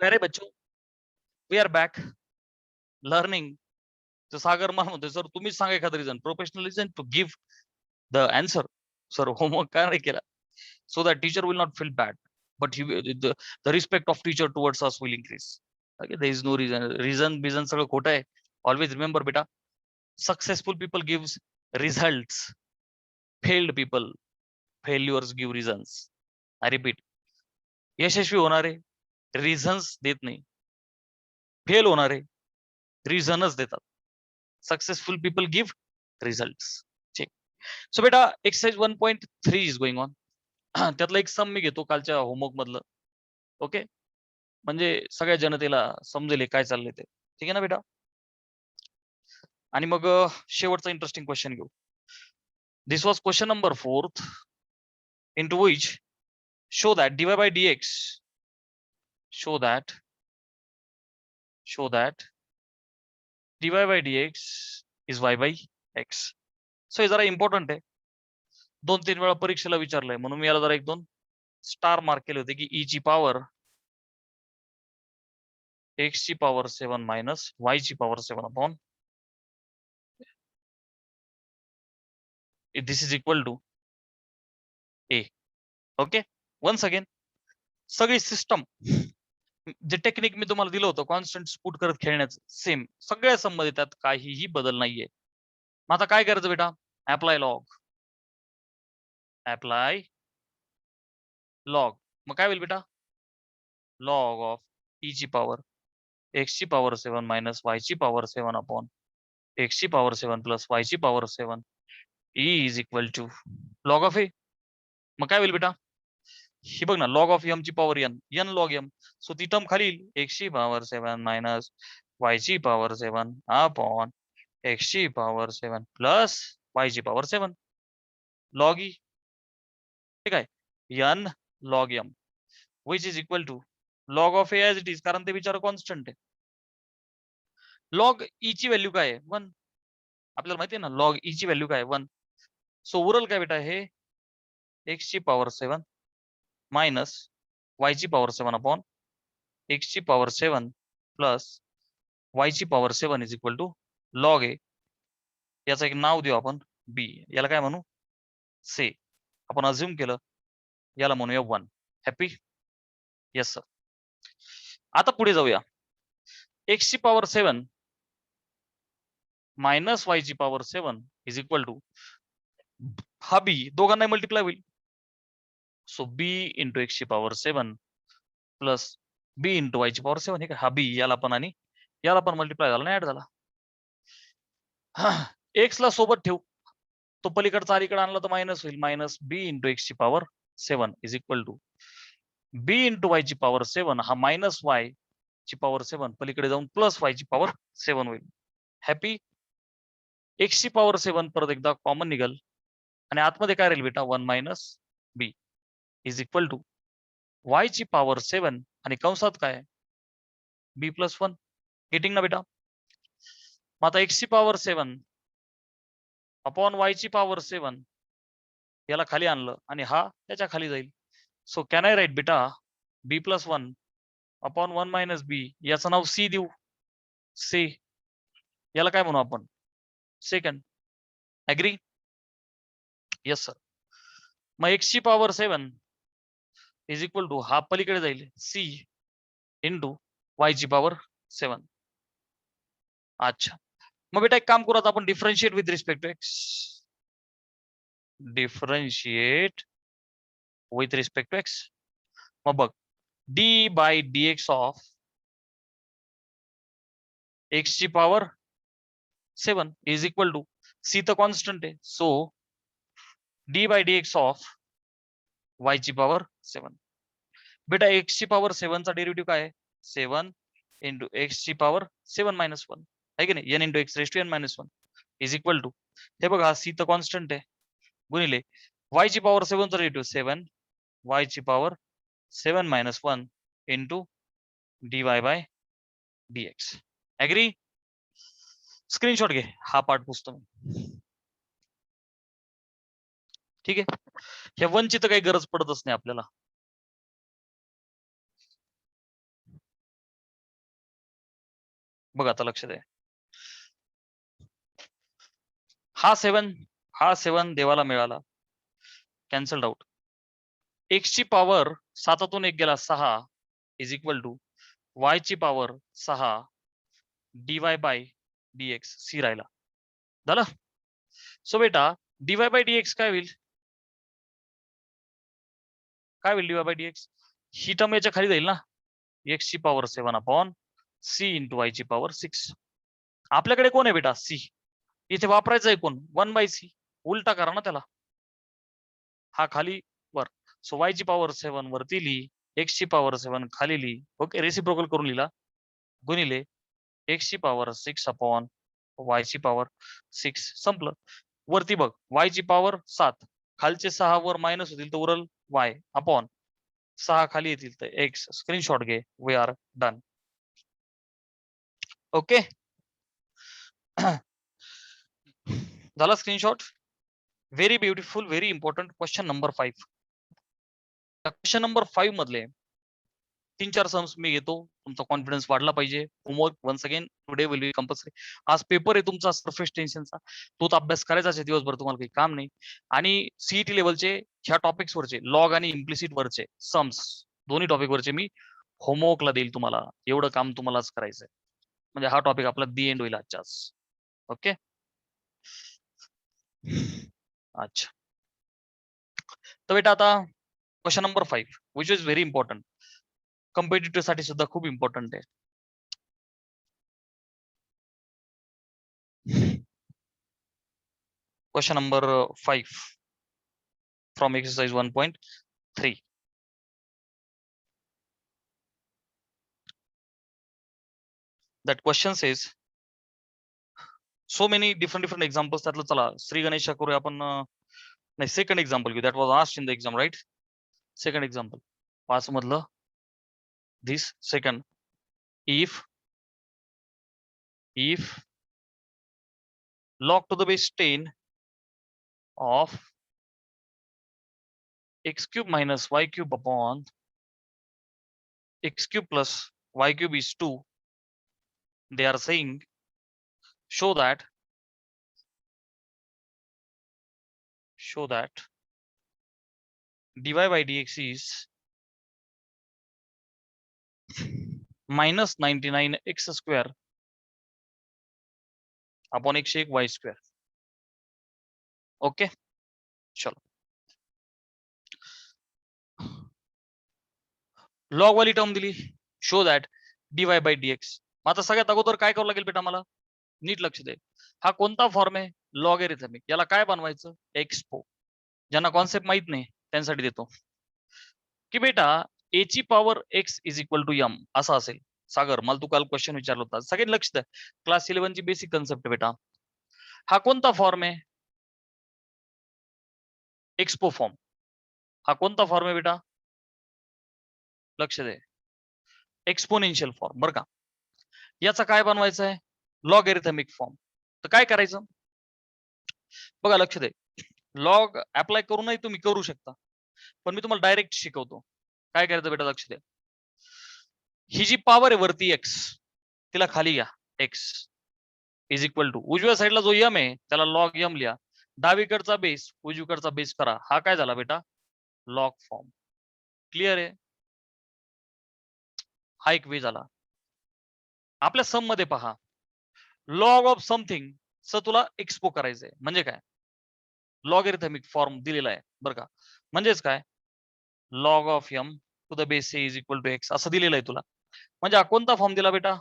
प्यारे बच्चों, we R back learning. तर सागर मला म्हणतोय सर तुम्हीच सांगा एखादं reason, professional reason to give the answer. Sir homework काय नाही केला, so that teacher will not feel bad, but the respect of teacher towards us will increase. Okay, there is no reason बिझन सगळं खोटं आहे. ऑलवेज रिमेंबर बेटा, successful people gives results, failed people failures give reasons. I repeat, यशस्वी होणारे reasons देत नाही, fail होणारे रिझनच देतात. Successful people give results. ठीक. सो बेटा एक्सरसाइज 1.3 इज गोइंग ऑन. त्यातला एक सम मी घेतो कालच्या होमवर्क मधलं. ओके, म्हणजे सगळ्या जनतेला समजेल हे काय चाललंय ते. ठीक आहे ना बेटा? आणि मग शेवटचा इंटरेस्टिंग क्वेश्चन घेऊ. This was question number 4th, into which show that dy by dx show that dy by dx is y by x. So हे जरा इम्पॉर्टंट आहे, 2-3 वेळा परीक्षेला विचारलंय, म्हणून मी याला जरा 1-2 स्टार मार्क केले होते की e ची पॉवर x ची पॉवर 7 मायनस y ची power 7 upon this is equal to a. Okay, once again सगळी सिस्टम, जे टेक्निक मी तुम्हाला दिलं होतं कॉन्स्टंट पुट करत खेळण्याचं, सेम सगळ्या संबंधित, त्यात काहीही बदल नाहीये. मग आता काय करायचं बेटा? Apply log. मग काय होईल बेटा? लॉग ऑफ e ची पॉवर x ची पॉवर 7 मायनस y ची पॉवर 7 अपॉन x ची पॉवर 7 प्लस y ची power 7 e is equal to log of a. मग काय होईल बेटा? ही बघ ना, लॉग ऑफ m ची power n log m. So ती टर्म खाली येईल, x ची पॉवर 7 मायनस y ची पॉवर 7 अपॉन x ची पॉवर 7 प्लस y ची पॉवर 7 लॉग e. ठीक आहे, n log m which is equal to log of a as it is, कारण ते विचार कॉन्स्टंट आहे. लॉग ई ची व्हॅल्यू काय आहे? 1. आपल्याला माहिती आहे ना लॉग ई ची व्हॅल्यू काय आहे? 1. सो उरल काय बेटा? हे x ची पॉवर 7 मायनस y ची पॉवर 7 अपॉन x ची पॉवर 7 प्लस y ची power 7 is equal to log a. याचं एक नाव देऊ आपण बी. याला काय म्हणू? से. आपण अज्युम केलं, याला म्हणूया 1. हॅपी? Yes sir. आता पुढे जाऊया. x ची पॉवर 7 मायनस y ची पॉवर 7 इज इक्वल टू हा बी, दोघांना मल्टिप्लाय होईल. सो बी इंटू एक्स ची पॉवर 7 प्लस बी इंटू वाय ची पॉवर 7. हे काय? हा बी याला पण आणि याला पण मल्टिप्लाय झाला ना, ऍड झाला. एक्स ला सोबत ठेवू, तो पलीकडचा अलीकडे आणला तर मायनस होईल. मायनस बी इंटू एक्स ची power 7 is equal to b into y ची पॉवर 7. हा मायनस वाय ची पॉवर 7 पलीकडे जाऊन प्लस वाय ची पॉवर 7 होईल. हॅपी? एक्स ची पॉवर 7 परत एकदा कॉमन निघल आणि आतमध्ये काय राहील बेटा? 1 minus b is equal to y ची पॉवर 7 आणि कंसात काय? बी प्लस 1. गेटिंग ना बेटा? मग आता एक्स ची पॉवर 7 अपॉन वाय ची पॉवर 7 याला खाली आणलं आणि हा त्याच्या खाली जाईल. सो कॅन आय राईट बेटा b plus 1 upon 1 minus b. याचं नाव सी देऊ. सी याला काय म्हणू आपण? सेकंड. ऍग्री? Yes sir. मग एक्स ची पॉवर 7 इज इक्वल टू हा पलीकडे जाईल सी इंटू वाय ची पॉवर 7. अच्छा, मग बेटा एक काम करू, आता आपण differentiate with respect to x. Differentiate with respect to x. मग बघ, d by d x of x ची power 7 is equal to c तर कॉन्स्टंट आहे, so d by d x of y ची पॉवर 7. बेटा एक्स ची power 7 चा derivative काय आहे? 7 इंटू एक्स ची पॉवर 7 मायनस 1 आहे की नाही? N into x raise to n minus 1 is equal to, हे बघा सी तर कॉन्स्टंट आहे, गुणिले वाय ची पॉवर 7 चा डेरिव्हेटिव्ह 7 वाय ची power 7 minus 1 into d y by d x. Agree? Screenshot घे, हा पार्ट पुसतो मी. ठीक आहे, ह्या 1 ची तर काही गरज पडतच नाही आपल्याला. बघा आता लक्ष द्या. हा 7 देवाला मिळाला, कॅन्सल्ड आउट. एक्स ची पॉवर 7तून 1 गेला 6 इज इक्वल टू वाय ची पॉवर 6 dy बाय dx सी राहिला. झालं. सो बेटा dy बाय dx काय होईल? काय होईल dy by dx? He term याच्या खाली जाईल ना. x ची power 7 upon c into y ची पॉवर 6. आपल्याकडे कोण आहे बेटा? सी. इथे वापरायचं आहे कोण? 1/c. उलटा करा ना त्याला. हा खाली वर. सो वाय ची पॉवर 7 वरती लिही, एक्स ची पॉवर 7 खाली लिही. ओके, रेसिप्रोकल करून लिहिला. गुणिले एक्स ची पॉवर 6 अपॉन वाय ची पॉवर 6. संपलं. वरती बघ, वाय ची पॉवर 7, खालचे 6 वर मायनस होतील तर उरल वाय अपॉन 6 खाली येतील तर एक्स. स्क्रीनशॉट घे. We are done. ओके. झाला screenshot. Very beautiful, very important. Question number 5. Question number 5 मधले 3-4 सम्स मी घेतो. तुमचा कॉन्फिडन्स वाढला पाहिजे. Homework once again today will be compulsory. आज पेपर आहे तुमचा सरफेस टेन्शनचा. तोच अभ्यास करायचाच आहे दिवसभर, तुम्हाला काही काम नाही. आणि सीईटी लेवलचे ह्या टॉपिक्स वरचे लॉग आणि इम्प्लिसिट वरचे सम्स दोन्ही टॉपिक वरचे मी होमवर्कला देईल तुम्हाला. एवढं काम तुम्हालाच करायचंय. म्हणजे हा टॉपिक आपला दी एंड होईल आजच्याच. ओके. अच्छा. तर बेटा आता question number 5 which is very important. Competitive साठी सुद्धा खूप इम्पॉर्टंट आहे. Question number 5 from exercise 1.3. That question says so many different examples. त्यातलं चला श्री गणेश करूया आपण. नाही, सेकंड एक्झाम्पल घेऊ. That was asked in the exam, right? Second example 5 मधलं this second. If log to the base 10 of x cube minus y cube upon x cube plus y cube is 2, they are saying show that dy by dx is minus 99x square upon 101 y square. Okay, चलो. Log वाली term दिली, show that dy by dx. आता सगळ्यात अगोदर काय करावं लागेल बेटा मला? नीट लक्ष दे. हा कोणता फॉर्म आहे? लॉगॅरिथमिक. याला काय बनवायचं? एक्सपो. ज्यांना कॉन्सेप्ट माहित नाही त्यांसाठी देतो की बेटा ए ची power x is equal to m असं असेल. सागर, मला तू काल क्वेश्चन विचारला होता. सगळ्यांनी लक्ष द्या. क्लास 11 ची बेसिक कन्सेप्ट बेटा. हा कोणता फॉर्म आहे? Expo form. हा कोणता फॉर्म आहे बेटा? लक्ष दे. Exponential form. बरं का? याचा काय बनवायचं आहे? Logarithmic form. तर काय करायचं? बघा लक्ष दे. लॉग अप्लाय करूनही तुम्ही करू शकता, पण मी तुम्हाला डायरेक्ट शिकवतो. काय करायचं बेटा? लक्ष द्या. ही जी पॉवर आहे वरती x, तिला खाली घ्या. x इज इक्वल टू उजव्या साईडला जो m आहे त्याला लॉग m लिहा. डावीकडचा बेस उजवीकडचा बेस करा. हा काय झाला बेटा? Log form. क्लिअर आहे? हा एक वे झाला. आपल्या सम मध्ये पहा, लॉग ऑफ समथिंग स तुला एक्सपो करायचंय. म्हणजे काय? लॉगॅरिथमिक फॉर्म दिलेला आहे बरं का. म्हणजेच काय? Log of m to the base is equal to x असं दिलेलं आहे तुला. म्हणजे हा कोणता फॉर्म दिला बेटा?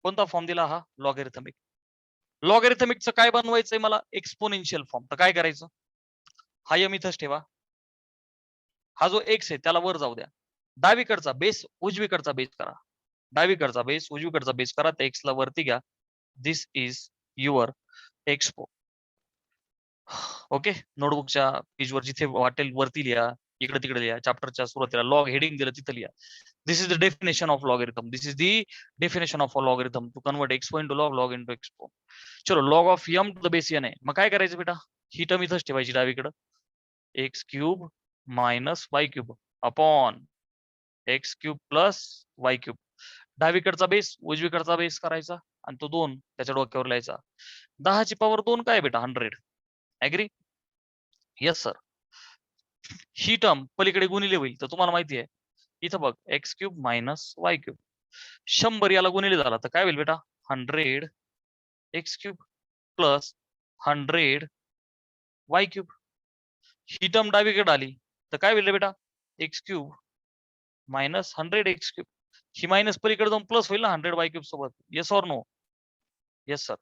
कोणता फॉर्म दिला? हा लॉगॅरिथमिक. लॉगॅरिथमिकचं काय बनवायचंय मला? Exponential form. तर काय करायचं? हा m इथंच ठेवा. हा जो x आहे त्याला वर जाऊ द्या. डावीकडचा बेस उजवीकडचा बेस करा. डावीकडचा बेस उजवीकडचा बेस करा. त्या x ला वरती घ्या. दिस इज युअर एक्सपो. ओके. नोटबुकच्या पेजवर जिथे वाटेल वरती लिहा, इकडे तिकडे लिहा. चॅप्टरच्या सुरुवातीला लॉग हेडिंग दिलं तिथं लिहा. This is the definition of logarithm. This is the definition of a logarithm to convert expo into log into expo. चलो, log of m to the base n आहे. मग काय करायचं बेटा? ही टर्म इथंच ठेवायची डावीकडं. X cube minus y cube upon x cube plus y cube. डावीकडचा बेस उजवीकडचा बेस करायचा आणि तो 2 त्याच्या डोक्यावर लिहायचा. 10 ची पॉवर 2 काय बेटा 100. ऍग्री? Yes sir. ही टर्म पलीकडे गुणिले होईल तर तुम्हाला माहिती आहे इथं बघ x cube minus y cube 100 याला गुणिले झाला तर काय होईल बेटा 100 x cube plus 100 y cube. ही टर्म डावीकडे आली तर काय होईल रे बेटा x cube minus 100 x cube. ही मायनस पलीकडे जाऊन प्लस होईल ना 100 वाय क्यूब सोबत. Yes or no? Yes sir.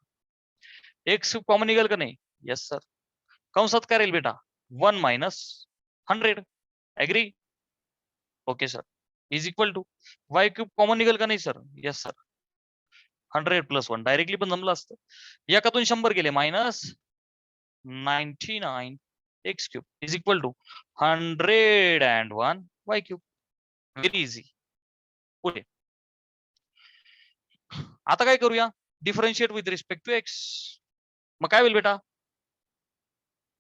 X cube common निघेल का नाही? Yes sir. कंसात काय राहील बेटा 1 मायनस 100. ऍग्री? Okay sir. Is equal to y cube common निघेल का नाही sir? Yes sir. 100 plus 1 directly पण जमलं असतं. एकातून 100 गेले minus 99 x cube is equal to 101 y cube. Very easy. पुढे आता काय करूया differentiate with respect to x. मग काय होईल बेटा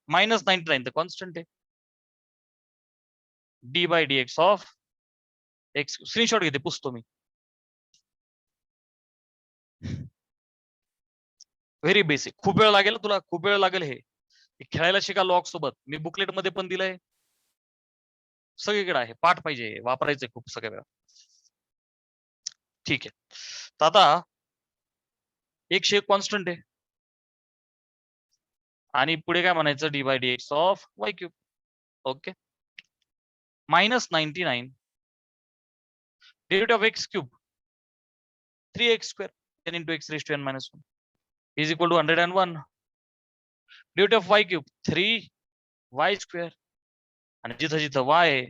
मायनस 99 तर कॉन्स्टंट आहे D by d x of x. Screenshot घेते पुसतो मी. Very basic. खूप वेळ लागेल तुला खूप वेळ लागेल हे खेळायला शिका लॉग सोबत. मी बुकलेट मध्ये पण दिलंय सगळीकडे आहे. पाठ पाहिजे वापरायचंय खूप सगळ्या वेळा. ठीक आहे तर आता 101 कॉन्स्टंट आहे आणि पुढे काय म्हणायचं d by d x of y cube. Okay minus 99 derivative of x cube 3x square n into x raised to n minus 1 is equal to 101. Derivative of y cube 3y square आणि जिथं जिथं y आहे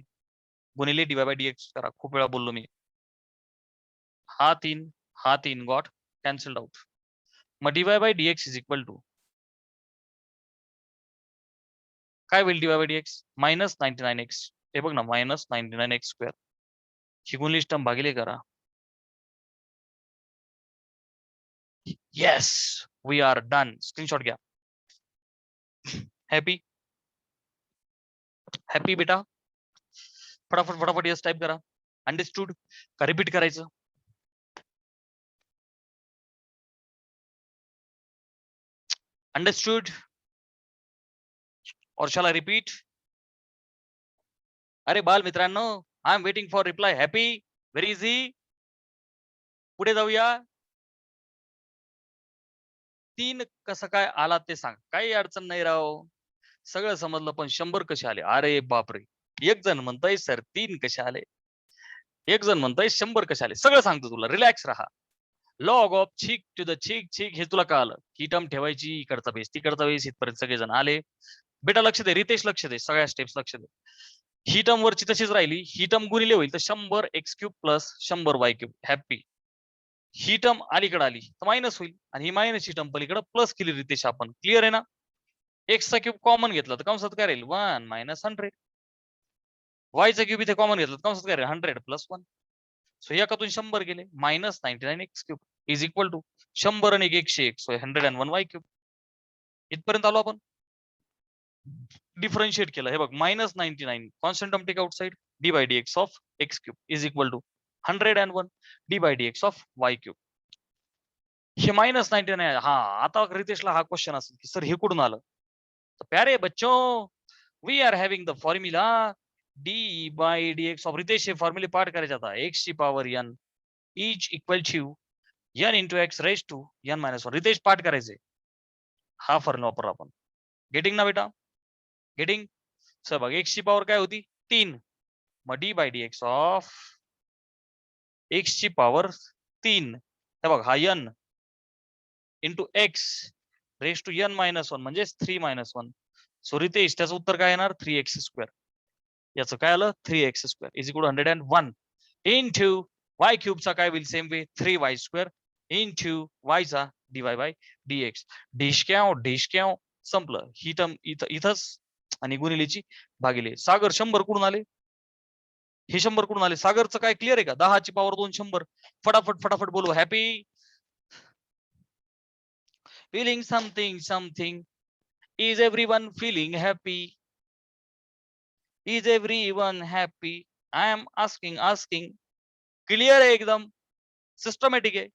गुणिले dy by dx करा. खूप वेळा बोललो मी. हा 3 गॉट कॅन्सल्ड आउट. मग dy by dx is equal to काय होईल dy by dx minus 99x. हे बघ ना मायनस 99x स्क्वेअर. ही गुणली टर्म भागिले करा. Yes we are done. Screenshot घ्या. हॅपी हॅपी बेटा फटाफट फटाफट यस टाइप करा. अंडरस्टूड का रिपीट करायचं? Understood or shall I repeat? अरे बाल मित्रांनो I am waiting for reply. Happy very easy. पुढे जाऊया. 3 कसं काय आला ते सांग. काही अडचण नाही राव. सगळं समजलं पण 100 कसे आले? अरे बापरे. एक जण म्हणतोय सर 3 कसे आले? एक जण म्हणतोय 100 कसे आले? सगळं सांगतो तुला. रिलॅक्स राहा. लॉग ऑफ छिक टू द छिक हे तुला कळालं. ही टर्म ठेवायची इकडचा बेस तिकडचा बेस इथपर्यंत सगळेजण आले. बेटा लक्ष दे रितेश लक्ष दे सगळ्या स्टेप्स लक्ष दे. ही टर्म वरची तशीच राहिली. ही टर्म गुणिले होईल तर 100 x cube plus 100 y cube. Happy. ही टर्म अलीकडे आली तर मायनस होईल आणि ही मायनस ही टर्म पलीकडे प्लस केली रितेश आपण. क्लिअर आहे ना? एक्सचा क्यूब कॉमन घेतला तर कंसात काय राहील 1 मायनस 100. वायचा क्यूब इथे कॉमन घेतला तर कंसात काय राहील 100 प्लस 1. सो एकातून 100 गेले minus 99 x cube is equal to 100 आणि 101 सो 101 वाय क्यूब. इथपर्यंत आलो आपण. डिफरन्शिएट केलं हे बघ minus 99 constant term take outside d by d x of x cube is equal to 101 d by d x of y cube. हे minus 99. हा आता रितेशला हा क्वेश्चन असेल की सर हे कुठून आलं? तर प्यारे बच्चों we are having the formula d by d x of. Ritesh हे फॉर्म्युले पाठ करायचे आता. एक्स ची power n is equal to n into x raise to n minus 1. Ritesh पाठ करायचे. हा फॉर्म्युला वापर आपण. गेटिंग ना बेटा? गेटिंग? सर बघ एक्स ची पॉवर काय होती 3. मग d by d x of x ची पॉवर 3 हे बघ हा n into x raise to n minus 1 म्हणजे 3 मायनस 1. सो रितेश त्याचं उत्तर काय येणार 3x स्क्वेअर. याचं काय आलं 3x square is equal 101 into y क्यूबचा काय होईल same way 3y square into वायचा डीवाय बाय डीएक्स. डिशक्याव संपलं. ही टर्म इथंच आणि गुणिलेची भागिले. सागर 100 कुठून आले? हे 100 कुठून आले? सागरचं काय क्लिअर आहे का? 10 ची पॉवर 2 100. फटाफट फटाफट बोलू. Happy feeling something. Is everyone feeling happy? Is everyone happy? I am asking. Clear है एकदम? सिस्टमॅटिक आहे.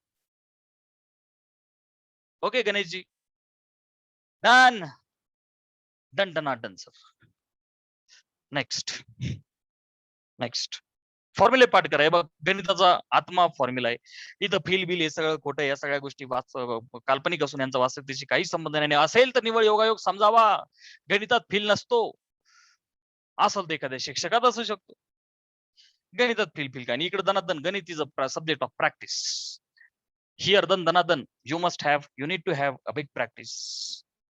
Okay Ganeshji, done done done done sir. Next फॉर्म्युले पाठ करा. बघ गणिताचा आत्मा फॉर्म्युला आहे. इथं फील बिल हे सगळं खोटं, या सगळ्या गोष्टी काल्पनिक असून यांचा वास्तविकतेशी काही संबंध नाही. असेल तर निवळ योगायोग समजावा. गणितात फील नसतो. असेल तर एखाद्या शिक्षकात असू शकतो. गणितात फील काय. इकडे दनादन गणित is a subject of practice. Here दनादन you need to have a big practice.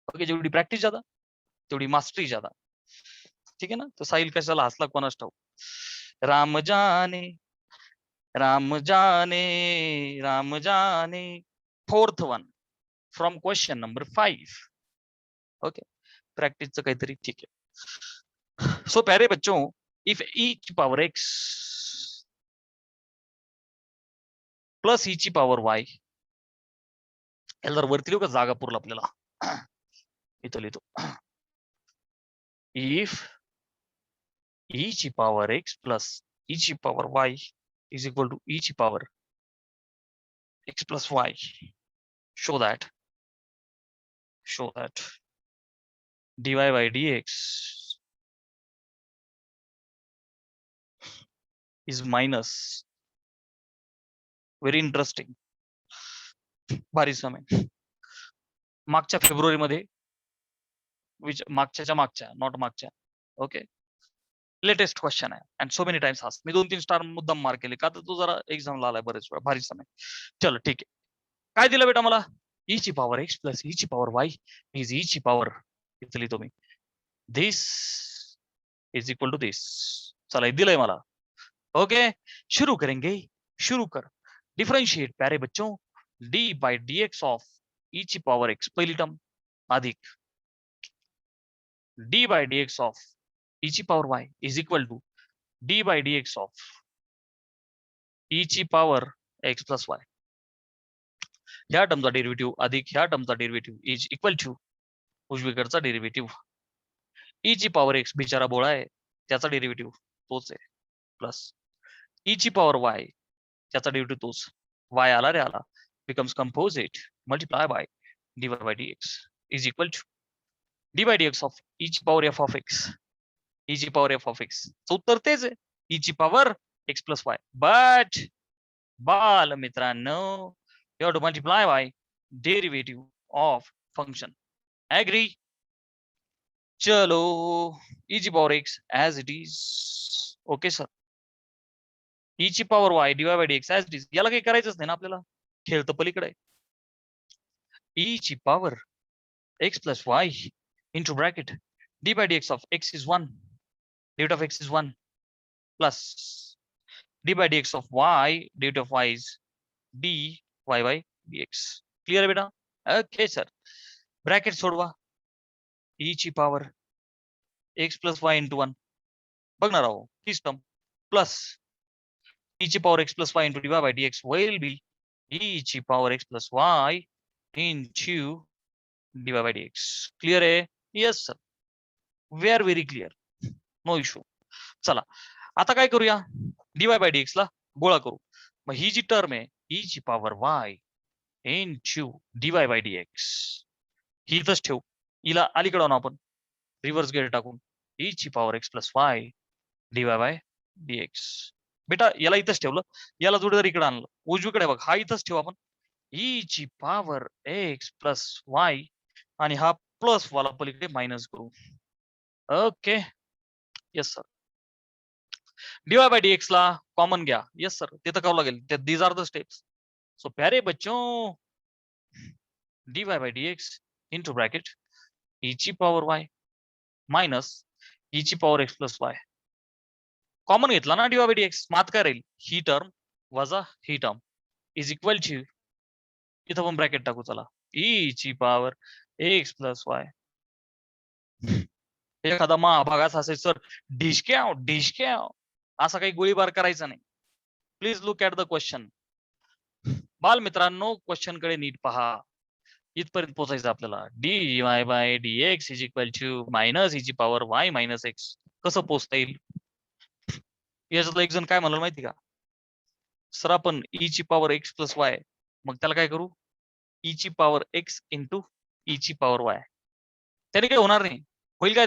Okay, जेवढी प्रॅक्टिस ज्यादा तेवढी मास्टरी ज्यादा. ठीक आहे ना. तो साहिल कशाला हसला कोणास ठाऊक. राम जाने राम जाने राम जाने. Fourth one from question number 5. Okay, प्रॅक्टिसचं काहीतरी. ठीक आहे. सो प्यारे बच्चों, इफ ई ची पावर एक्स प्लस ई ची पावर वाय, याला जर वरती लिहू का जागा पुरला आपल्याला, इथं लिहितो. इफ ई ची पावर एक्स प्लस ई ची power y is equal to e ची power x plus y, show that dy by dx is minus. Very interesting. भारी समय. मागच्या फेब्रुवारी मध्ये, मागच्या नॉट मागच्या. ओके, लेटेस्ट क्वेश्चन आहे and so many times me 2-3 star मुद्दाम मार्क केले का तर तो जरा एक्झामला आलाय बरेच वेळा. भारी समय. चलो ठीक आहे. काय दिलं बेटा मला? ई ची पावर एक्स प्लस ई ची पावर वाय इज ई ची पावर, इथं लिहितो मी, दिस इज इक्वल टू दिस. चला दिलंय मला. ओके, शुरू करेंगे. शुरू कर. डिफरेंशिएट प्यारे बच्चों d by d x of e ची पावर एक्स पहिली टर्म अधिक d by d x of e ची power y is equal to d by d x of e ची पावर एक्स प्लस वाय. ह्या टर्मचा derivative अधिक ह्या टर्मचा डेरिव्हेटिव्ह इज इक्वल टू उजवीकडचा डेरिव्हेटिव्ह. ई ची पावर एक्स बिचारा बोळा आहे, त्याचा डेरिव्हेटिव्ह तोच आहे, प्लस ई ची पावर वाय त्याचा डेरिव्हेटिव्ह तोच. वाय आला रे आला, becomes composite multiply by d y by d x is equal to d by d x of e ची power f of x. E ची पावर एफ ऑफ एक्स उत्तर तेच आहे, ई ची power x plus y. But बाल मित्रांनो, you have to multiply by derivative of function. Agree? चलो, e ची power x as it is. Okay sir. e ची power y dy by dx as it is. याला काही करायचंच नाही ना आपल्याला, खेळ तर पलीकडे. e ची power x plus y into bracket d by dx of x is 1, derivative of x is 1 plus d by dx of y, derivative of y is dy by dx. Clear आहे बेटा? Okay sir. Bracket सोडवा. E ची power x plus y into 1 बघणार आहो तीच term plus e ची power x plus y into d by dx will be e ची power x plus y into d by dx. Clear आहे? Yes sir, we are very clear, no issue. चला आता काय करूया, D by dx ला गोळा करू. मग ही जी टर्म आहे ई ची power y into d by dx ही इथंच ठेवू. हिला अलीकडे आणू आपण, रिव्हर्स गेअर टाकून ई ची power x plus y d by dx. बेटा याला इथंच ठेवलं, याला जोडीदार इकडे आणलं, उजवीकडे बघ, हा इथंच ठेवू आपण. ई ची पॉवर x प्लस वाय आणि हा प्लस वाला पलीकडे मायनस करू. Okay, yes sir. D by dx ला कॉमन घ्या. येस सर, ते तर करावं लागेल. These are the steps. So प्यारे बच्चों, d by dx into bracket e ची पॉवर वाय मायनस ई ची power x plus y. Common घेतला ना डी बाय dx, मात काय राहील, ही टर्म वजा ही टर्म इज इक्वल टू, इथं पण ब्रॅकेट टाकू. चला, ई ची पॉवर एक्स प्लस वाय. एखादा महाभागास असेल सर, ढिशक्या असा काही गोळीबार करायचा नाही. Please look at the question. बाल मित्रांनो, क्वेश्चन कडे नीट पहा. इथपर्यंत पोहोचायचं आपल्याला. D y by d x is equal to minus e ची पॉवर वाय मायनस एक्स. कसं पोहोचता येईल? याच्यातलं एक जण काय म्हणाल माहिती का, सर आपण e ची पॉवर x प्लस वाय, मग त्याला काय करू, e ची पॉवर x इंटू e ची पॉवर वाय. त्याने काही होणार नाही, होईल काय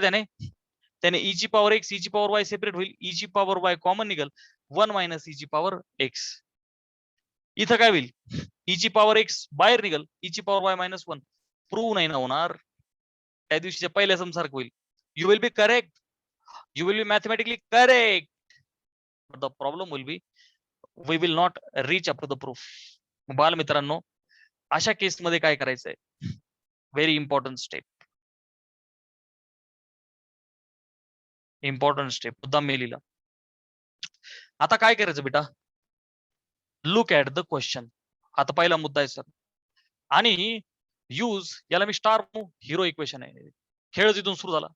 त्याने e ची पॉवर x e ची पॉवर वाय सेपरेट होईल, e ची पॉवर वाय कॉमन निघेल, 1 मायनस e ची पॉवर x. इथं काय होईल, e ची पॉवर x बाहेर निघेल, e ची पॉवर वाय मायनस 1. प्रूव्ह नाही ना होणार, त्या दिवशीच्या पहिल्या समसारखं होईल. You will be correct, you will be mathematically correct, but the problem will be we will not reach up to the proof. बाल मित्रांनो, अशा केस मध्ये काय करायचंय, very important step, important step मुद्दाम मी लिहिला. आता काय करायचं बेटा, लुक ऍट द क्वेश्चन. आता पहिला मुद्दा आहे सर, आणि यूज, याला मी स्टार हिरो इक्वेशन आहे, खेळ जिथून सुरू झाला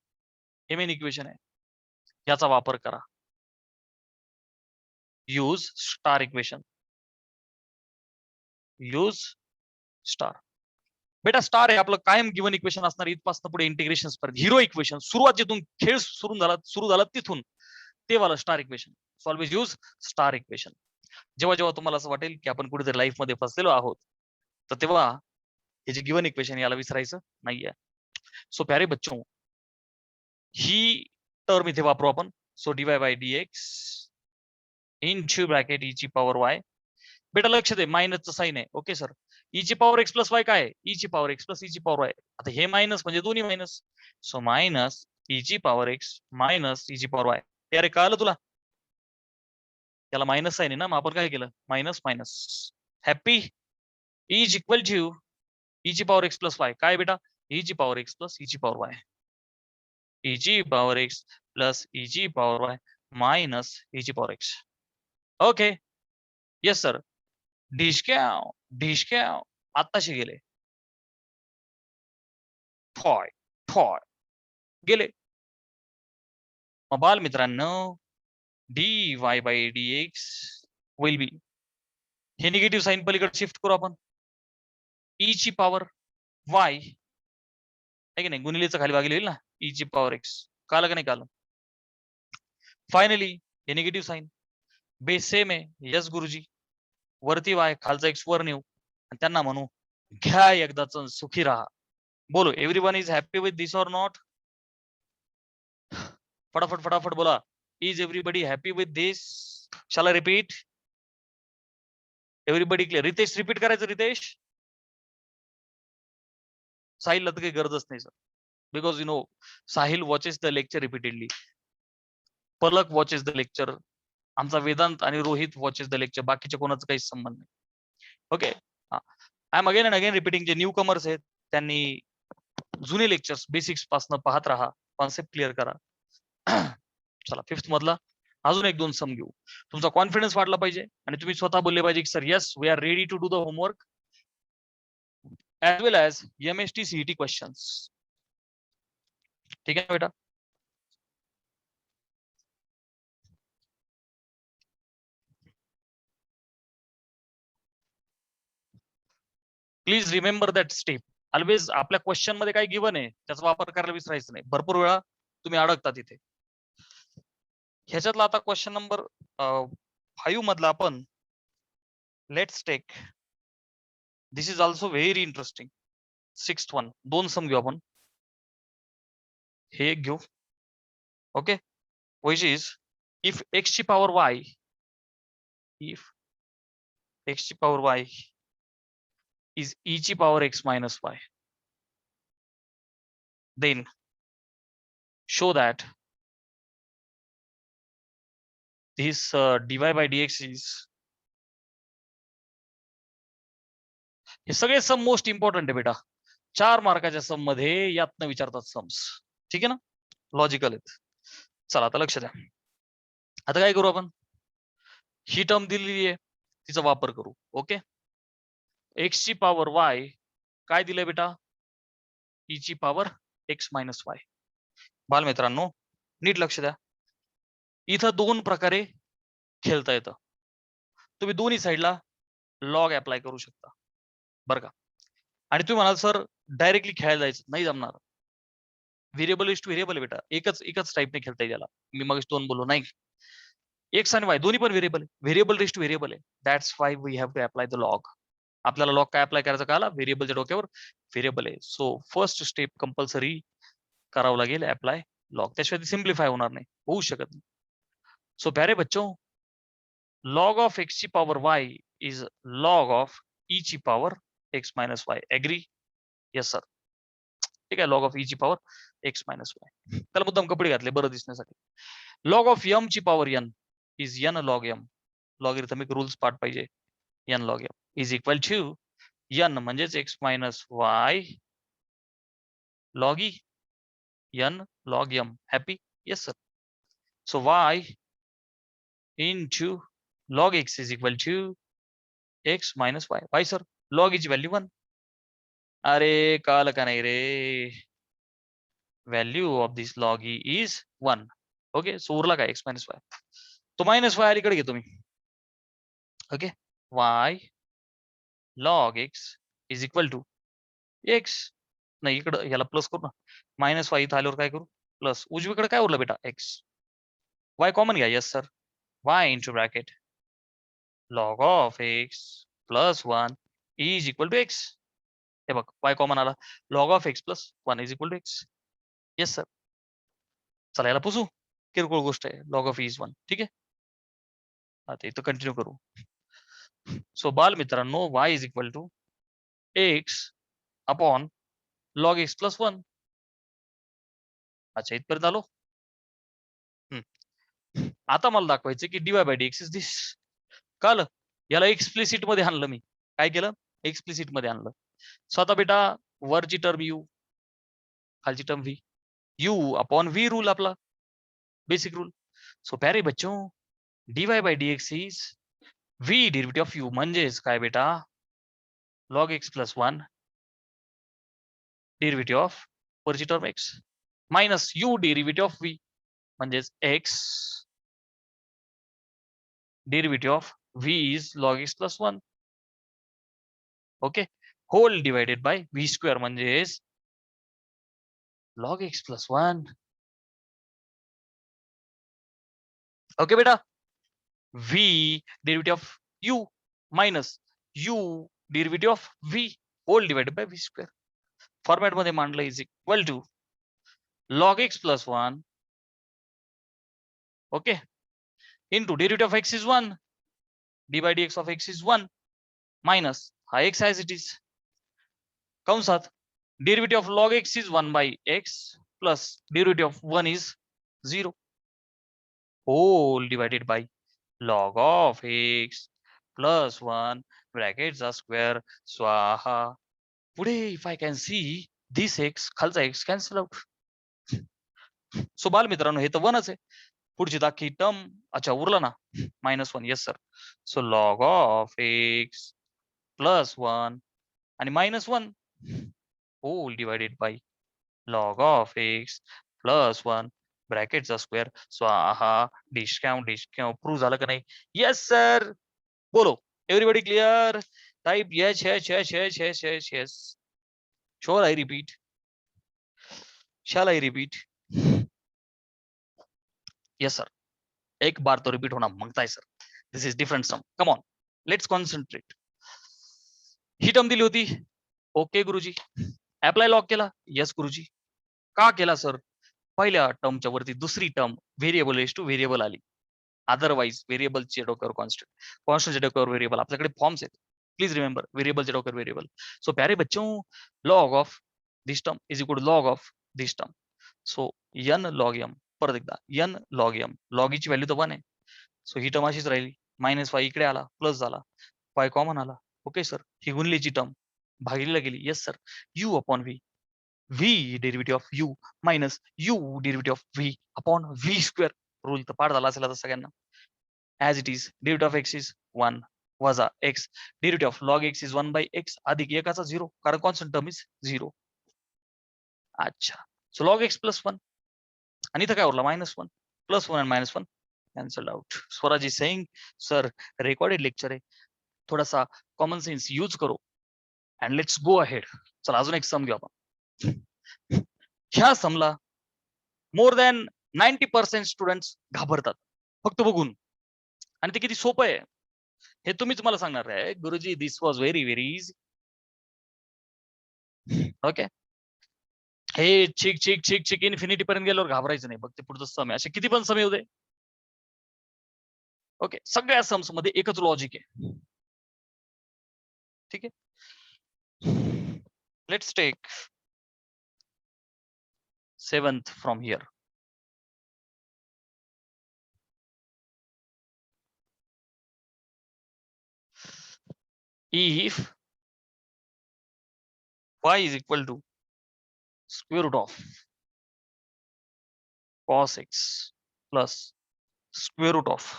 हे मेन इक्वेशन आहे, याचा वापर करा. Use star equation, use star. बेटा स्टार आहे आपलं कायम गिवन इक्वेशन असणार इथपासून पुढे इंटिग्रेशन पर्यंत. हिरो इक्वेशन सुरुवात जिथून खेळ सुरू झाला तिथून ते वाला star equation. So always use star equation. जेव्हा जेव्हा तुम्हाला असं वाटेल की आपण कुठेतरी लाईफ मध्ये फसलेलो आहोत, तर तेव्हा हे जे गिवन इक्वेशन याला विसरायचं नाहीये. सो प्यारे बच्चों, ही टर्म इथे वापरू आपण. So dy by dx into bracket e ची पॉवर y. बेटा लक्ष दे, मायनसचं साईन आहे. ओके सर, e ची पॉवर x प्लस वाय काय आहे, e ची पॉवर x प्लस e ची पॉवर वाय. आता हे मायनस म्हणजे दोन्ही मायनस, सो मायनस e ची पॉवर x मायनस e ची पॉवर वाय. अरे कळलं तुला, त्याला मायनस साईन आहे ना, मग आपण काय केलं, minus minus. Happy, is equal to e ची पॉवर x प्लस वाय काय बेटा, e ची पॉवर x प्लस e ची पॉवर वाय, e ची पॉवर x प्लस e ची पॉवर वाय मायनस e ची power x. Okay, yes sir. ढिशक्या आत्ताशी गेले, ठॉय ठॉय गेले. मग बाल मित्रांनो, dy by dx will be, हे निगेटिव्ह साईन पलीकडे शिफ्ट करू आपण, e ची पॉवर y आहे की नाही, गुणिलेचं खाली भागिले होईल ना, e ची पॉवर x. कालं का नाही कालं. फायनली हे निगेटिव्ह साईन, बेस सेम आहे. यस गुरुजी, वरती y खालचा x वर नेऊ आणि त्यांना म्हणू घ्या एकदाच सुखी राहा. बोलो, everyone is happy with this or not. फटाफट फटाफट बोला, is everybody happy with this. Shall I repeat, everybody clear. Ritesh repeat करायचं, रितेश. साहिलला तर काही गरजच नाही sir, because you know Sahil watches the lecture repeatedly, Palak watches the lecture, आमचा वेदांत आणि रोहित वॉचेस द लेक्चर, बाकीच्या कोणाचा काही संबंध नाही. Okay, I am again and again repeating. जे न्यू कमर्स आहेत त्यांनी जुने लेक्चर्स बेसिक्स पासून पाहत राहा, कॉन्सेप्ट क्लिअर करा. चला, फिफ्थ मधला अजून एक दोन सम घेऊ. तुमचा कॉन्फिडन्स वाढला पाहिजे आणि तुम्ही स्वतः बोलले पाहिजे की sir yes we are ready to do the homework as well as MST CET questions. ठीक है बेटा. Please remember that step. Always आपल्या क्वेश्चन मध्ये काय गिवन आहे त्याचा वापर करायला विसरायचं नाही. भरपूर वेळा तुम्ही अडकता तिथे. ह्याच्यातला आता क्वेश्चन नंबर 5 मधला आपण let's take, this is also very interesting. 6th one, दोन सम घेऊ आपण. हे एक घेऊ. Okay, which is if x ची पॉवर y, if x ची पॉवर y is e ची power x minus y, then show that this dy by dx is, हे सगळे सम मोस्ट इम्पॉर्टंट आहे बेटा. 4 मार्काच्या सम मध्ये यातनं विचारतात सम्स. ठीक आहे ना, लॉजिकल आहेत. चला आता लक्ष द्या. आता काय करू आपण, ही टर्म दिलेली आहे तिचा वापर करू. ओके, x ची पॉवर y काय दिलंय बेटा, e ची पॉवर x मायनस वाय. बाल मित्रांनो नीट लक्ष द्या, इथं दोन प्रकारे खेळता येतं. तुम्ही दोन्ही साईडला लॉग अप्लाय करू शकता बरं का. आणि तुम्ही म्हणाल सर डायरेक्टली खेळायला जायचं, नाही जमणार. व्हेरिएबल इज टू व्हेरिएबल बेटा, एकच टाईपने खेळता येईल याला. मी मग दोन बोललो नाही. एक्स आणि वाय दोन्ही पण व्हेरिएबल आहे. व्हेरिएबल रेस्ट व्हेरिएबल आहे. That's why we have to apply the log. आपल्याला लॉग काय अप्लाय करायचं कळाला? व्हेरिएबलच्या डोक्यावर व्हेरिएबल आहे. सो फर्स्ट स्टेप कंपल्सरी करावं लागेल अप्लाय लॉग. त्याशिवाय सिम्प्लिफाय होणार नाही, होऊ शकत नाही. सो प्यारे बच्चों, log of x ची power y is log of e ची power x minus y. Agree? Yes sir. ठीक आहे, log of e ची पॉवर x minus y. त्याला मुद्दाम कपडे घातले बरं दिसण्यासाठी. log of m ची power n is n log m. Logarithmic rules पाठ पाहिजे. n log m is equal to n म्हणजेच x minus y log e n log m. Happy? Yes sir. So y into log x is equal to x minus y. Why sir? log ची value 1. अरे कळलं का नाही रे? Value of this log e is 1. Okay, so उरला काय x minus y. तो minus y अलीकडे घेतो मी. Okay, y log x is equal to x. नाही इकडं ह्याला प्लस करू ना. मायनस y इथं आल्यावर काय करू? प्लस. उजवीकडे काय उरलं बेटा? x. y कॉमन घ्या. Yes sir. y into bracket log of x plus 1 is equal to x. हे बघ, y कॉमन आला. log of x plus 1 is equal to x. Yes sir. चला याला पुसू. किरकोळ गोष्ट आहे. log of e is 1. ठीक आहे, आता इथं कंटिन्यू करू. सो बाल मित्रांनो, y is equal to x upon log x plus 1. अच्छा, इथपर्यंत आलो. आता मला दाखवायचं की dy by dx इज दिस. कळलं? याला एक्सप्लिसिट मध्ये आणलं मी. काय केलं? एक्सप्लिसिट मध्ये आणलं. सो आता बेटा वरची टर्म u, खालची term v. u upon v rule आपला बेसिक रूल. सो प्यारे बच्चों, dy by dx is v derivative of u म्हणजेच काय बेटा? log x plus 1 derivative of वरची term x minus u derivative of v म्हणजेच x derivative of v is log x plus 1. Okay, whole divided by v square म्हणजेच log x plus 1. Okay बेटा, v derivative of u minus u derivative of v whole divided by v square. Format मध्ये मांडलं is equal to log x plus 1 okay into derivative of x is 1, d by dx of x is 1 minus हा x as it is कंसात derivative of log x is 1 by x plus derivative of 1 is 0 whole divided by log of x plus 1 brackets are square स्वाहा. पुढे if I can see this x खालचा x cancel out. So बाल मित्रांनो, हे तर 1च आहे. पुढची दाखी term अच्छा उरला ना -1. Yes sir. So log of x plus 1 आणि -1 whole divided by log of x plus 1 ब्रॅकेटचा स्क्वेअर स्वाहा. डिस्काउंट प्रूव्ह झालं का नाही? Yes sir. बोलो everybody clear? Type yes yes yes yes yes yes yes. Shall I repeat? Shall I repeat? Yes sir. एक बार तो repeat होना मांगता है sir. This is different sum. Come on, let's concentrate. ही टर्म दिली होती. Okay गुरुजी. अप्लाय लॉग केला. येस गुरुजी. का केला सर? पहिल्या टर्मच्या वरती दुसरी term variable raise two variable आली. अदरवाईज व्हेरिएबलच्या डोक्यावर कॉन्स्टंट, कॉन्स्टंटच्या डोक्यावर व्हेरिएबल. आपल्याकडे फॉर्म्स आहेत. प्लीज रिमेंबर, व्हेरिएबलच्या डोक्यावर व्हेरिएबल. सो प्यारे बच्चों, log of this term is equal to log of this term. So n log m, परत एकदा n log m. log ची व्हॅल्यू तर 1 आहे. सो ही टर्म अशीच राहिली. -y इकडे आला, प्लस झाला, y कॉमन आला. Okay sir. ही गुणलीची टर्म भागिलीला गेली. Yes sir. u upon v, v derivative of u minus u derivative of v upon v square. Rule तर पाठ झाला असेल आता सगळ्यांना. As it is derivative of x is 1 वजा x derivative of log x is 1 by x अधिक एकाचा 0 कारण कॉन्स्टंट टर्म इज 0. अच्छा, सो log x प्लस 1 आणि इथं काय उरला -1 प्लस 1 आणि -1 cancel out. Swaraj is saying sir recorded lecture आहे, थोडासा कॉमन सेन्स यूज करो अँड लेट्स गो अहेड. चला अजून एक सम घेऊ आपण. ह्या समला मोर दॅन 90% स्टुडंट्स घाबरतात फक्त बघून. आणि ते किती सोपं आहे हे तुम्हीच मला सांगणार आहे. गुरुजी, this was very very easy. Okay, हे चिक चिक चिक चिक इन्फिनिटी पर्यंत गेल्यावर घाबरायचं नाही. बघ ते पुढचं सम आहे, असे किती पण सम येऊ दे. ओके, सगळ्या सम्स मध्ये एकच लॉजिक आहे. ठीक आहे, let's take 7th from here. If y is equal to square root of cos x plus square root of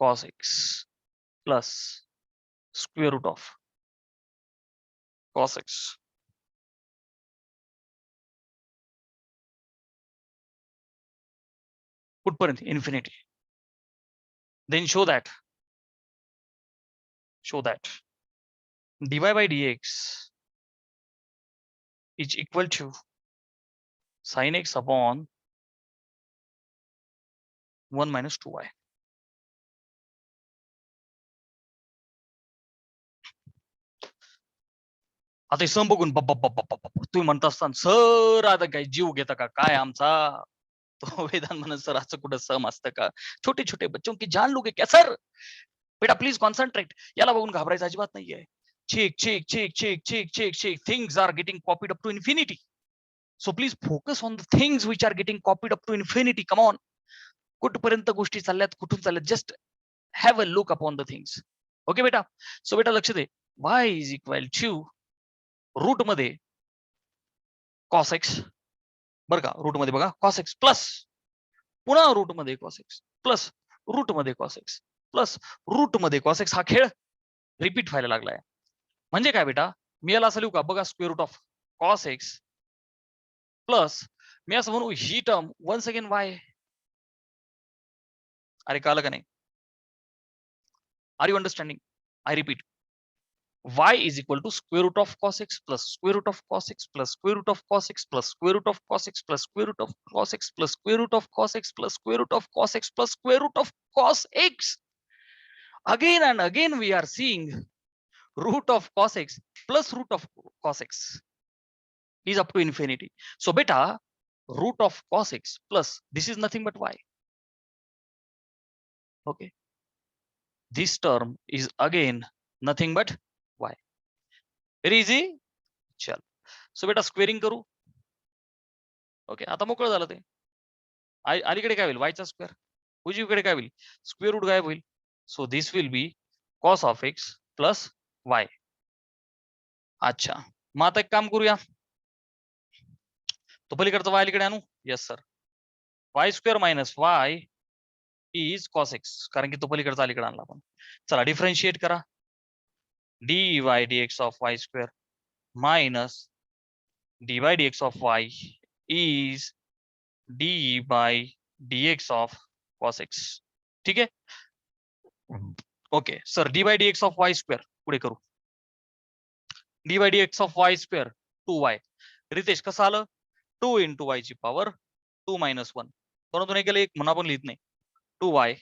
cos x plus square root of cos x कुठपर्यंत? Infinity. Then show that dy by dx is equal to sin x upon 1 minus 2y. आता हे सम बघून तुम्ही म्हणत असताना sir आता काय जीव घेता का काय आमचा? तो वेदांत म्हणत सर असं कुठं सम असतं का? छोटे छोटे बच्चों की जान लोगे क्या सर? बेटा प्लीज कॉन्सन्ट्रेट. याला बघून घाबरायचं अजिबात नाहीये. check things are getting copied up to infinity, so please focus on the things which are getting copied up to infinity. Come on, कुठपर्यंत गोष्टी चालल्यात, कुठून चालल्यात, just have a look upon the things. Okay बेटा. So बेटा लक्ष दे, y is equal to root मध्ये cos x, बरं का, रूट मध्ये बघा cos x प्लस पुन्हा रूट मध्ये cos x प्लस रूट मध्ये cos x प्लस रूट मध्ये cos x. हा खेळ रिपीट व्हायला लागलाय. म्हणजे काय बेटा, मी याला असं लिहू का? बघा, square root of cos x plus मी असं म्हणू ही टर्म वन्स अगेन y. अरे कळलं का नाही? Are you understanding? I repeat, y is equal to square root of cos x plus square root of cos x plus square root of cos x plus square root of cos x plus square root of cos x plus square root of cos x plus square root of cos x plus square root of cos x. Again and again we are seeing root of cos x plus root of cos x is up to infinity. So beta, root of cos x plus this is nothing but y. Okay, this term is again nothing but y. Very easy. चल, so बेटा squaring करू. Okay, आता मोकळं झालं ते. अलीकडे काय होईल? वायचा स्क्वेअर. उजवीकडे काय होईल? स्क्वेअर रूट गायब होईल. So this will be cos of x plus Y. अच्छा, मग आता एक काम करूया, तो पलीकडचा वाय अलीकडे आणू. Yes sir, Y square minus Y is cos x, कारण की तो पलीकडचा अलीकडे आणला आपण. चला डिफरन्शिएट करा. D y d x of y square minus d by dx of y is d by dx of cos x. ठीक आहे. Okay sir, d by dx of y square पुढे करू. D by dx of y square 2y. Ritesh कसं आलं? 2 into y ची power 2 minus 1. दोन केलं एक म्हणून आपण लिहित नाही. 2y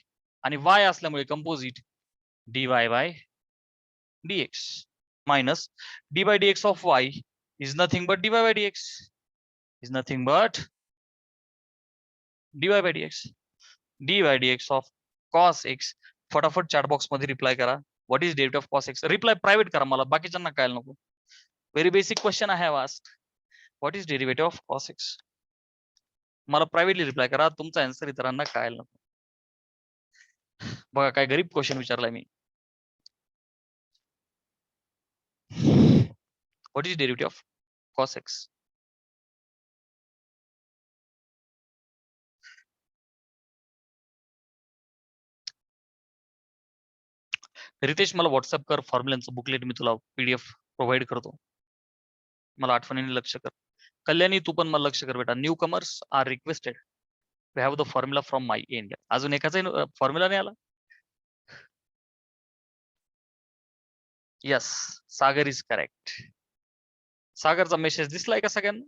आणि y असल्यामुळे composite dy by dx minus d by dx of y is nothing but dy by dx is nothing but dy by dx. dy by dx of cos x. फटाफट चॅट बॉक्स मध्ये reply करा. What is derivative of cos x? Reply private करा, मला बाकीच्यांना कळायला नको. Very basic question I have asked. What is derivative of cos x? मला privately reply करा, तुमचा आन्सर इतरांना कळायला नको. बघा काय गरीब क्वेश्चन विचारलाय मी. What is derivative of cos x? Ritesh मला व्हॉट्सअप कर, फॉर्म्युलांचं बुकलेट मी तुला PDF प्रोव्हाइड करतो. मला आठवणीने लक्ष कर. कल्याणी तू पण मला लक्ष कर बेटा. New commerce are requested to have the formula from my end. अजून एकाचा फॉर्म्युला नाही आला. Yes, Sagar is correct. सागरचा मेसेज दिसलाय का सगळ्यांना?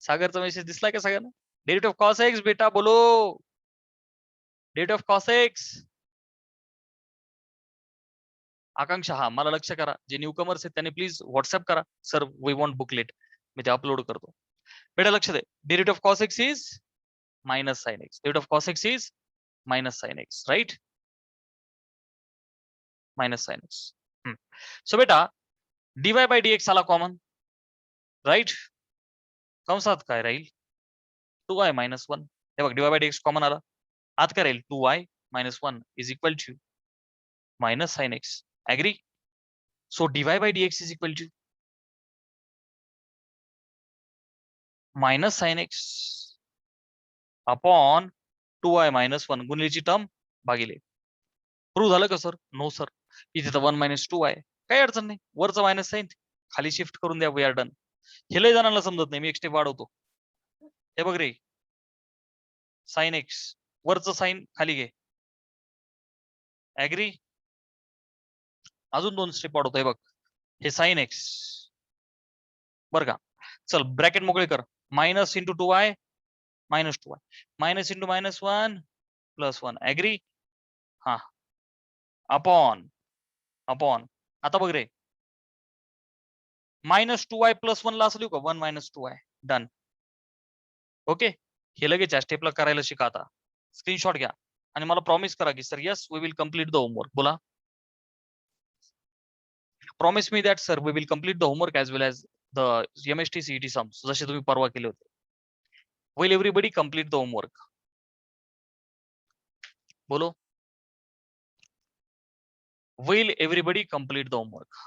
सागरचा मेसेज दिसलाय का सगळ्यांना? डेरिव्हेटिव्ह ऑफ cos x बेटा बोलो. Derivative of cos x. Akanksha, हा मला लक्ष करा, जे न्यू कमर्स आहेत त्यांनी प्लीज व्हॉट्सअप करा, सर वी वॉन्ट बुकलेट, मी ते अपलोड करतो. बेटा लक्ष दे, derivative of cos x is minus sine x. Derivative of cos x is minus sine x, right? Minus sine x. So बेटा डीवाय बाय डीएक्स आला common, right? कंसात काय राहील? 2y minus 1. हे बघ, डीवाय बाय डीएक्स कॉमन आला, आत काय राहील? 2y minus 1 is equal to minus sine x. Agree? So dy by dx is equal to minus sine x upon 2y minus 1 गुणिलेची टर्म भागिले. प्रूव्ह झालं का सर? No sir. इथे तर 1 मायनस 2y, काही अडचण नाही, वरचं मायनस साइन खाली शिफ्ट करून द्या, वी आर डन. हे लय जणांना समजत नाही, मी एक स्टेप वाढवतो. हे बघ रे, साइन एक्स वरचं साइन खाली घे. ऍग्री? अजून 2 स्टेप वाढवतोय बघ, हे साइन एक्स बर का. चल ब्रॅकेट मोकळे कर, minus into 2y minus 2y minus into minus 1 plus 1. Agree? हा. अपॉन अपॉन आता बघ रे, मायनस 2y प्लस 1 ला असं लिहू का? 1 मायनस 2y. डन. ओके, हे लगेच या स्टेपला करायला शिका. आता स्क्रीनशॉट घ्या आणि मला प्रॉमिस करा की sir yes we will complete the homework. बोला, प्रॉमिस मी that sir we will complete the homework as well as the MST CET sums, जसे तुम्ही परवा केले होते. Will everybody complete the homework? बोलो, will everybody complete the homework?